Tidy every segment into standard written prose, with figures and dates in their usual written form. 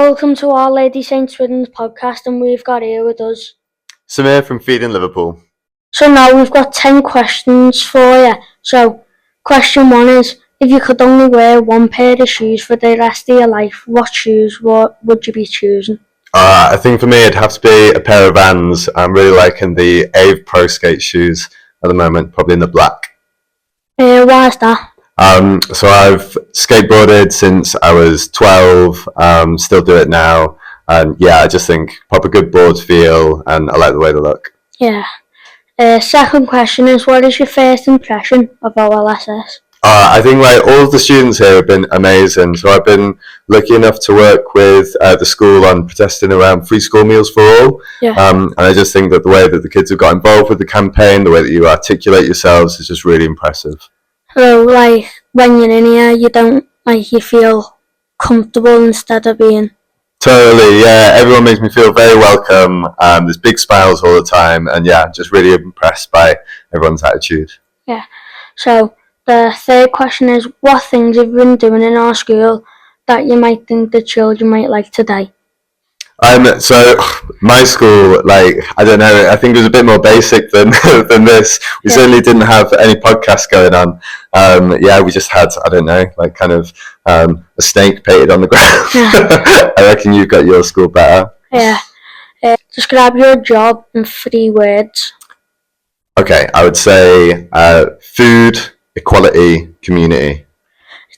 Welcome to our Lady St. Swithin's podcast, and we've got here with us Samir from Feeding Liverpool. So now we've got 10 questions for you. So, question 1 is, if you could only wear one pair of shoes for the rest of your life, what shoes would you be choosing? I think for me it'd have to be a pair of Vans. I'm really liking the Ave Pro Skate shoes at the moment, probably in the black. Why is that? So I've skateboarded since I was 12, still do it now, and yeah, I just think proper good board feel, and I like the way they look. Yeah. Second question is, what is your first impression of OLSS? I think all of the students here have been amazing. So I've been lucky enough to work with the school on protesting around free school meals for all. Yeah. And I just think that the way that the kids have got involved with the campaign, the way that you articulate yourselves is just really impressive. So, when you're in here, you feel comfortable instead of being... Totally, yeah. Everyone makes me feel very welcome. There's big smiles all the time, and yeah, just really impressed by everyone's attitude. Yeah. So the third question is, what things have you been doing in our school that you might think the children might like today? So my school, I don't know, I think it was a bit more basic than than this. We certainly didn't have any podcasts going on. We just had, I don't know, a snake painted on the ground. Yeah. I reckon you've got your school better. Yeah. Describe your job in 3 words. Okay, I would say food, equality, community.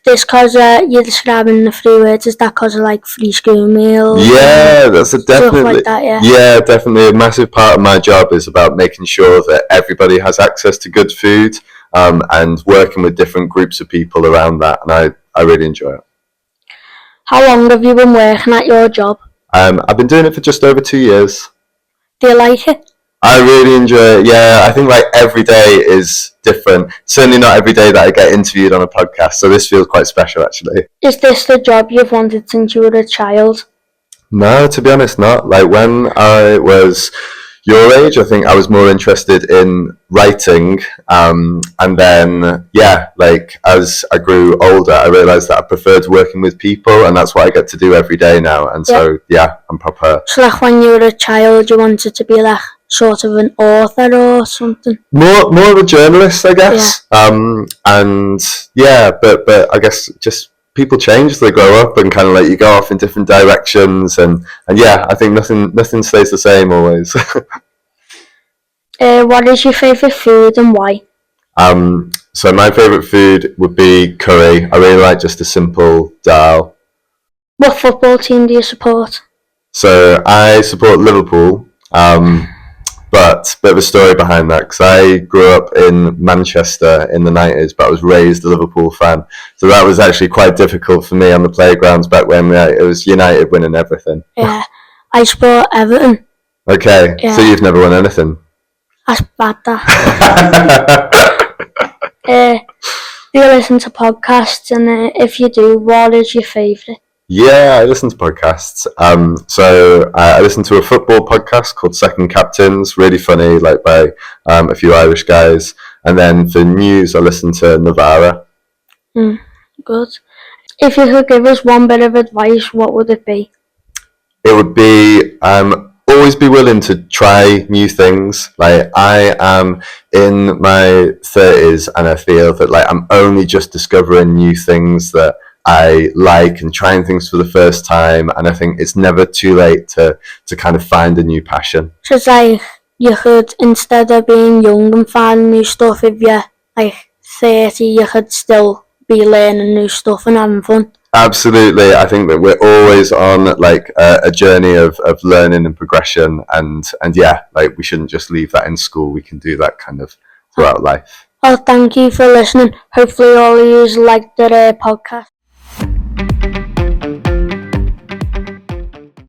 This because you're describing the 3 words, is that because of free school meals? Yeah, that's definitely stuff like that, yeah. Yeah, definitely a massive part of my job is about making sure that everybody has access to good food, and working with different groups of people around that, and I really enjoy it. How long have you been working at your job? I've been doing it for just over 2 years. Do you like it? I really enjoy it, yeah. I think every day is different. Certainly not every day that I get interviewed on a podcast, so this feels quite special actually. Is this the job you've wanted since you were a child? No, to be honest, not. When I was your age, I think I was more interested in writing, and then, as I grew older, I realised that I preferred working with people, and that's what I get to do every day now, and so, yeah, I'm proper... So, when you were a child, you wanted to be, sort of an author or something? More of a journalist, I guess. Yeah. But I guess just people change as they grow up and you go off in different directions, and yeah, I think nothing stays the same always. What is your favourite food and why? So my favourite food would be curry. I really like just a simple dal. What football team do you support? So I support Liverpool. But a bit of a story behind that, because I grew up in Manchester in the 90s, but I was raised a Liverpool fan. So that was actually quite difficult for me on the playgrounds back when it was United winning everything. Yeah, I support Everton. Okay, yeah. So you've never won anything? That's bad, that. Do you listen to podcasts, and if you do, what is your favourite? Yeah, I listen to podcasts. So I listen to a football podcast called Second Captains, really funny, by a few Irish guys. And then for news, I listen to Novara. Good. If you could give us one bit of advice, what would it be? It would be always be willing to try new things. I am in my 30s, and I feel that I'm only just discovering new things that I like and trying things for the first time, and I think it's never too late to find a new passion. So it's you could, instead of being young and finding new stuff, if you're 30, you could still be learning new stuff and having fun. Absolutely. I think that we're always on a journey of learning and progression, and yeah, we shouldn't just leave that in school. We can do that throughout life. Well, thank you for listening. Hopefully all of you liked the podcast.